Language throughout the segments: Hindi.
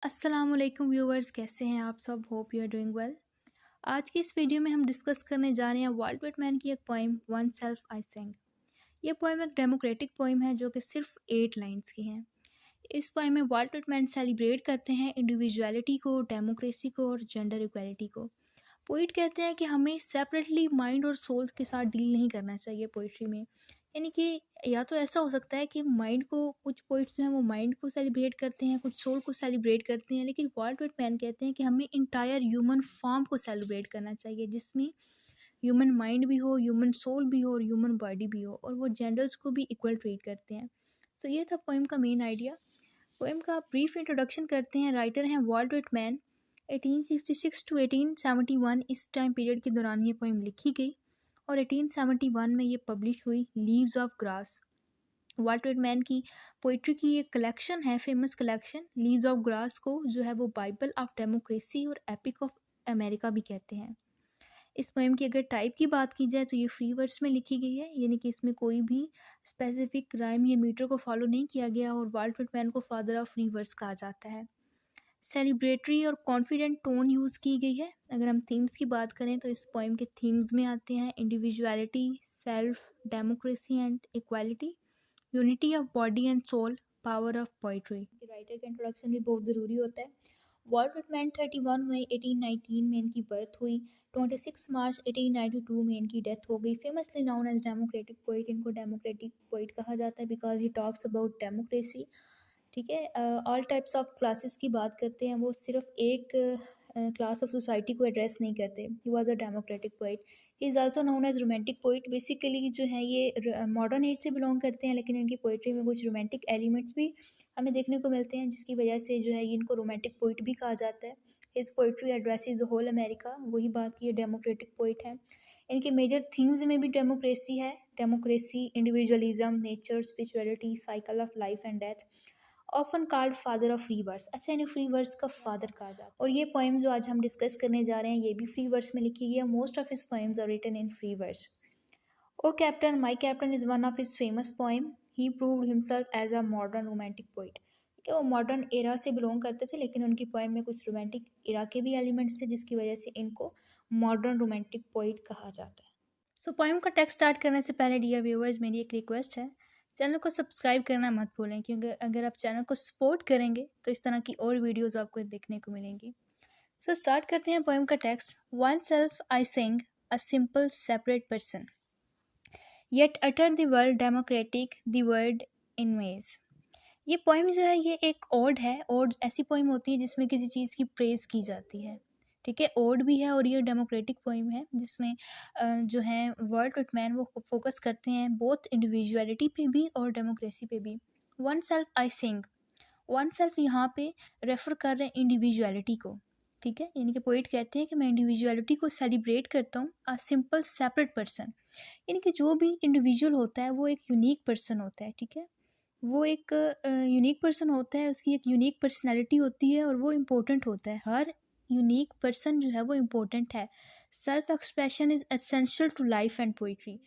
अस्सलाम वालेकुम व्यूवर्स, कैसे हैं आप सब? Hope you are doing well. आज की इस वीडियो में हम डिस्कस करने जा रहे हैं वाल्ट विटमैन की एक पोइम वन सेल्फ आई सेंग। ये पोइम एक डेमोक्रेटिक पोइम है जो कि सिर्फ 8 लाइंस की है। इस पोइम में वाल्ट विटमैन सेलिब्रेट करते हैं इंडिविजुअलिटी को, डेमोक्रेसी को और जेंडर इक्वालिटी को। पोइट कहते हैं कि हमें सेपरेटली माइंड और सोल के साथ डील नहीं करना चाहिए पोइट्री में। यानी कि या तो ऐसा हो सकता है कि माइंड को, कुछ पोइट्स जो हैं वो माइंड को सेलिब्रेट करते हैं, कुछ सोल को सेलिब्रेट करते हैं, लेकिन वॉल्ट विटमैन कहते हैं कि हमें इंटायर ह्यूमन फॉर्म को सेलिब्रेट करना चाहिए, जिसमें ह्यूमन माइंड भी हो, ह्यूमन सोल भी हो और ह्यूमन बॉडी भी हो, और वो जेंडर्स को भी इक्वल ट्रीट करते हैं। सो ये था पोइम का मेन आइडिया। पोएम का ब्रीफ इंट्रोडक्शन करते हैं। राइटर हैं वॉल्ट विटमैन। 1866 टू 1871 इस टाइम पीरियड के दौरान ये पोएम लिखी गई और 1871 में ये पब्लिश हुई, leaves of grass. Walt Whitman की पोइट्री की एक कलेक्शन है, famous collection. Leaves of grass को जो है वो बाइबल ऑफ डेमोक्रेसी और एपिक ऑफ अमेरिका भी कहते हैं। इस पोएम की अगर टाइप की बात की जाए तो ये फ्री वर्ड्स में लिखी गई है, यानी कि इसमें कोई भी स्पेसिफिक राइम या मीटर को फॉलो नहीं किया गया, और वॉल्ट विटमैन को फादर ऑफ फ्री वर्ड्स कहा जाता है। सेलिब्रेटरी और कॉन्फिडेंट टोन यूज़ की गई है। अगर हम थीम्स की बात करें तो इस पोएम के थीम्स में आते हैं individuality, self, democracy and equality, unity of body and soul, power of poetry. Writer का इंट्रोडक्शन भी बहुत ज़रूरी होता है। वॉल्ट विटमैन 31 मई 1819 में इनकी बर्थ हुई। 26 मार्च 1892 में इनकी डेथ हो गई। Famously known as democratic poet. इनको डेमोक्रेटिक पोइट कहा जाता है because he talks about democracy. ठीक है, ऑल टाइप्स ऑफ क्लासेस की बात करते हैं, वो सिर्फ एक क्लास ऑफ सोसाइटी को एड्रेस नहीं करते। He was a democratic poet. He is also known as romantic poet. Basically जो है ये मॉडर्न एज से बिलोंग करते हैं, लेकिन इनकी पोइट्री में कुछ रोमांटिक एलिमेंट्स भी हमें देखने को मिलते हैं, जिसकी वजह से जो है इनको रोमांटिक पोइट भी कहा जाता है। His poetry addresses the whole America, वही बात की, ये डेमोक्रेटिक पोइट है। इनके मेजर थीम्स में भी डेमोक्रेसी है। Democracy, individualism, nature, spirituality, cycle of life and death. Often called father of free words. अच्छा, इन्हें फ्री वर्ड्स का फादर कहा जाता है। और ये पोएम जो आज हम डिस्कस करने जा रहे हैं ये भी फ्री वर्ड्स में लिखी गई है। Most of his poems are written in free words. O captain my captain is one of his famous poem. He proved himself as a modern romantic poet. कि वो मॉडर्न एरा से बिलोंग करते थे, लेकिन उनकी पोएम में कुछ रोमांटिक एरा के भी एलिमेंट्स थे, जिसकी वजह से इनको मॉडर्न रोमांटिक पोइट कहा जाता है। सो पोएम का टेक्स्ट स्टार्ट करने से पहले डियर व्यूअर्स, मेरी एक रिक्वेस्ट है, चैनल को सब्सक्राइब करना मत भूलें, क्योंकि अगर आप चैनल को सपोर्ट करेंगे तो इस तरह की और वीडियोस आपको देखने को मिलेंगी। सो स्टार्ट करते हैं पोएम का text. One self I sing, a simple separate person, yet utter the world democratic the word in ways. ये पोएम जो है ये एक ओड है। ओड ऐसी पोएम होती है जिसमें किसी चीज़ की प्रेज़ की जाती है। ठीक है, ओड भी है और ये डेमोक्रेटिक पोएम है, जिसमें जो है वर्ल्ड विटमैन वो फोकस करते हैं बोथ इंडिविजुअलिटी पे भी और डेमोक्रेसी पे भी। One self I sing, one self यहाँ पे रेफर कर रहे हैं इंडिविजुअलिटी को। ठीक है, यानी कि पोइट कहते हैं कि मैं इंडिविजुअलिटी को सेलिब्रेट करता हूँ। अ सिंपल सेपरेट पर्सन, यानी कि जो भी इंडिविजुअल होता है वो एक यूनिक पर्सन होता है। ठीक है, वो एक यूनिक पर्सन होता है, उसकी एक यूनिक पर्सनैलिटी होती है और वो इम्पोर्टेंट होता है। हर यूनिक पर्सन जो है वो इम्पोर्टेंट है। Self expression is essential to life and poetry.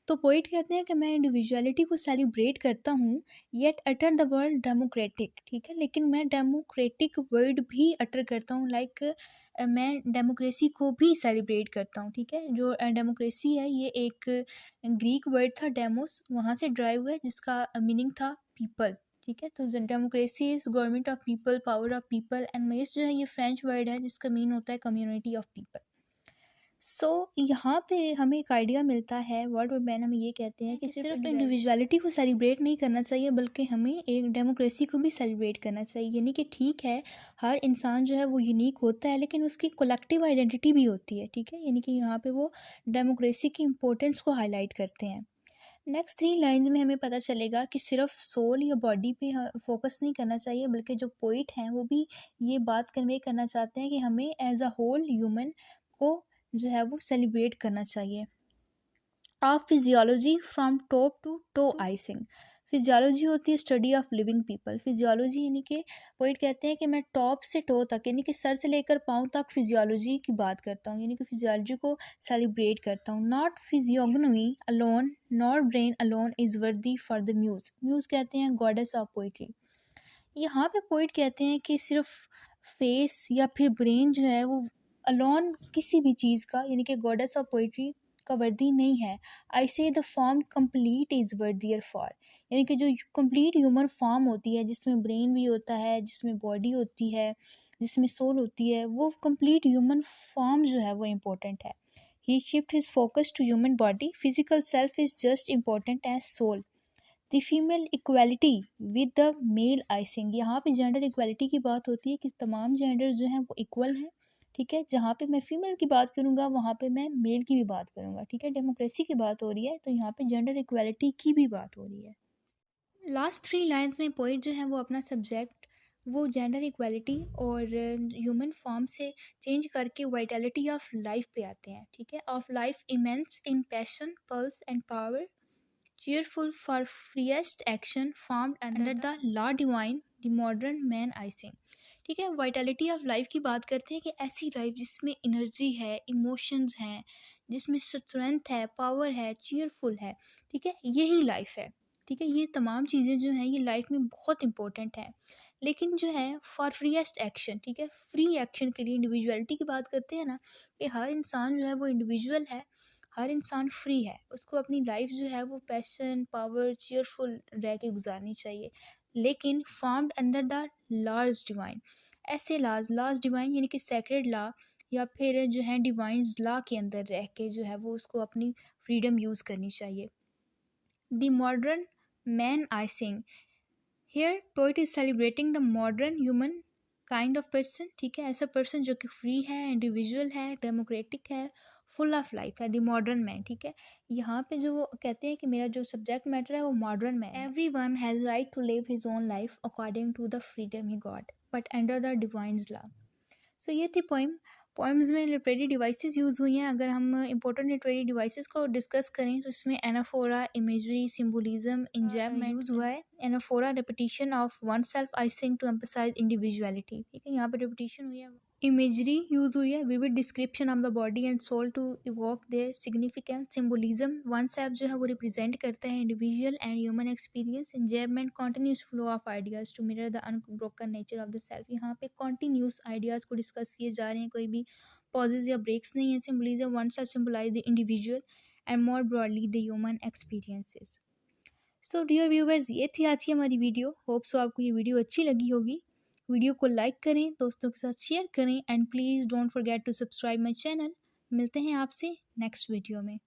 तो पोइट कहते हैं कि मैं इंडिविजुअलिटी को सेलिब्रेट करता हूँ, yet utter the word democratic. ठीक है, लेकिन मैं डेमोक्रेटिक वर्ड भी अटर करता हूँ, लाइक मैं डेमोक्रेसी को भी सेलिब्रेट करता हूँ। ठीक है, जो डेमोक्रेसी है ये एक ग्रीक वर्ड था, डेमोस, वहाँ से ड्राइव हुआ है, जिसका मीनिंग था पीपल। ठीक है, तो democracy is government of people, power of people, and mess जो है ये फ्रेंच वर्ड है जिसका मीन होता है कम्युनिटी ऑफ पीपल। सो यहाँ पे हमें एक आइडिया मिलता है। वर्ल्ड वुडमैन हमें ये कहते हैं कि सिर्फ इंडिविजुअलिटी को सेलिब्रेट नहीं करना चाहिए, बल्कि हमें एक डेमोक्रेसी को भी सेलिब्रेट करना चाहिए। यानी कि ठीक है, हर इंसान जो है वो यूनिक होता है, लेकिन उसकी कलेक्टिव आइडेंटिटी भी होती है। ठीक है, यानी कि यहाँ पे वो डेमोक्रेसी की इम्पोर्टेंस को हाईलाइट करते हैं। नेक्स्ट 3 लाइन्स में हमें पता चलेगा कि सिर्फ सोल या बॉडी पे फोकस नहीं करना चाहिए, बल्कि जो पोइट हैं वो भी ये बात कन्वे करना चाहते हैं कि हमें एज अ होल ह्यूमन को जो है वो सेलिब्रेट करना चाहिए। Of physiology from top to toe I sing. Physiology होती है study of living people. Physiology यानी कि पोइट कहते हैं कि मैं टॉप से टो तक, यानी कि सर से लेकर पाँव तक फिजियोलॉजी की बात करता हूँ, यानी कि फिजियोलॉजी को सेलिब्रेट करता हूँ। Not physiognomy alone not brain alone is worthy for the muse. Muse कहते हैं गॉडेस ऑफ पोइट्री। यहाँ पे पोइट कहते हैं कि सिर्फ फेस या फिर ब्रेन जो है वो अलोन किसी भी चीज़ का, यानी कि गॉडेस ऑफ पोइट्री का वर्दी नहीं है। I say the form complete is worthier for, यानी कि जो कंप्लीट ह्यूमन फॉर्म होती है जिसमें ब्रेन भी होता है, जिसमें बॉडी होती है, जिसमें सोल होती है, वो कंप्लीट ह्यूमन फॉर्म जो है वो इम्पोर्टेंट है। He shift his focus to human body, physical self is just important as soul. The female equality with the male I sing, यहाँ पे जेंडर इक्वालिटी की बात होती है कि तमाम जेंडर जो हैं वो इक्वल हैं। ठीक है, जहाँ पे मैं फीमेल की बात करूँगा वहाँ पे मैं मेल की भी बात करूँगा। ठीक है, डेमोक्रेसी की बात हो रही है तो यहाँ पे जेंडर इक्वालिटी की भी बात हो रही है। लास्ट 3 लाइन्स में पोइट जो है वो अपना सब्जेक्ट वो जेंडर इक्वालिटी और ह्यूमन फॉर्म से चेंज करके वाइटलिटी ऑफ लाइफ पे आते हैं। ठीक है, of life immense in passion pulse and power, cheerful for freest action formed under the law divine, the modern man I sing। ठीक है, वाइटलिटी ऑफ लाइफ की बात करते हैं कि ऐसी लाइफ जिसमें एनर्जी है, इमोशंस हैं, जिसमें स्ट्रेंथ है, पावर है, चीयरफुल है। ठीक है, यही लाइफ है। ठीक है, ये तमाम चीज़ें जो हैं ये लाइफ में बहुत इंपॉर्टेंट हैं। लेकिन जो है फॉर फ्रीएस्ट एक्शन, ठीक है, फ्री एक्शन के लिए इंडिविजुअलिटी की बात करते हैं ना, कि हर इंसान जो है वो इंडिविजुअल है, हर इंसान फ्री है, उसको अपनी लाइफ जो है वो पैशन पावर चीयरफुल रह के गुजारनी चाहिए, लेकिन formed under the laws divine. ऐसे लॉज डिवाइन यानी कि सेक्रेड लॉ या फिर जो है डिवाइन लॉ के अंदर रह के जो है वो उसको अपनी फ्रीडम यूज़ करनी चाहिए। The modern man I sing, here poet is celebrating the modern human kind of person. ठीक है, ऐसा पर्सन जो कि फ्री है, इंडिविजुअल है, डेमोक्रेटिक है, फुल ऑफ लाइफ है, द मॉडर्न मैन। ठीक है, यहाँ पे जो वो कहते हैं कि मेरा जो सब्जेक्ट मैटर है वो modern man. Every one has right to live his own life according to the freedom he got but under the divine's law. So ये थी पोइम। पोइम्स में लिटरेरी डिवाइसेस यूज़ हुई हैं। अगर हम इंपॉर्टेंट लिटरेरी डिवाइसेस को डिस्कस करें तो इसमें anaphora, imagery, symbolism, enjambment use हुआ है। Anaphora repetition of one self I sing to emphasize individuality. ठीक है, यहाँ पे रिपीटिशन हुई है। इमेजरी यूज़ हुई है, vivid description of the body and soul to evoke their significance. Symbolism, one self जो है वो रिप्रेजेंट करता है individual and human experience. Enjoyment, continuous flow of ideas to mirror the unbroken nature of the self. यहाँ पे कॉन्टिन्यूस आइडियाज़ को डिस्कस किए जा रहे हैं, कोई भी पॉजेज या ब्रेक्स नहीं है। Symbolism, one self symbolize the individual and more broadly the human experiences. So dear viewers, ये थी आज की हमारी वीडियो। होप सो आपको ये वीडियो अच्छी लगी होगी। वीडियो को लाइक करें, दोस्तों के साथ शेयर करें and please don't forget to subscribe my channel. मिलते हैं आपसे नेक्स्ट वीडियो में।